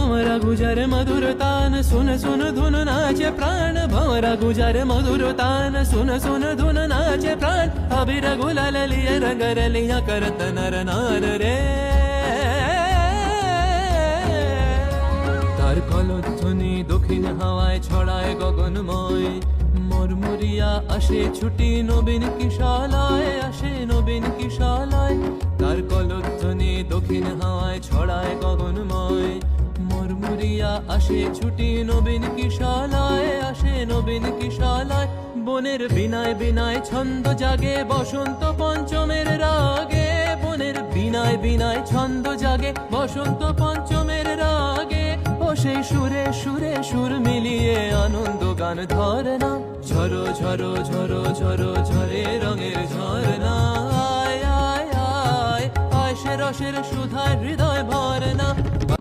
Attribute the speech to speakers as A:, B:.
A: भंवरा गुजर मधुर तान सुन सुन धुन नाचे प्राण भंवरा गुजर मधुर तान सुन सुन धुन नाचे प्राण अबीर गुलाल लिए रंग रलियां करत नर नार रे तार कलध्वनि दक्षिण हावाय छड़ाय गगनमय মরমরিয়া আসে ছুটি নবীন কিশালায় আসে নবীন কিশালায় তার কলধ্বনি দক্ষিণ হাওয়ায় ছড়ায় গগনময় মরমরিয়া আসে ছুটি নবীন কিশালায় আসে নবীন কিশালায় বনের বিনায় বিনায় ছন্দ জাগে বসন্ত পঞ্চমের রাগে বনের বিনায় বিনায় ছন্দ জাগে বসন্ত পঞ্চমের রাগে ও সেই সুরে সুরে সুর মিলিয়ে আনন্দ গান ধরে না ঝরো ঝরো ঝরো ঝরো ঝরে রঙের ঝরনা আয় আয় আয় আয় সে রসের সুধায় হৃদয় ভরে না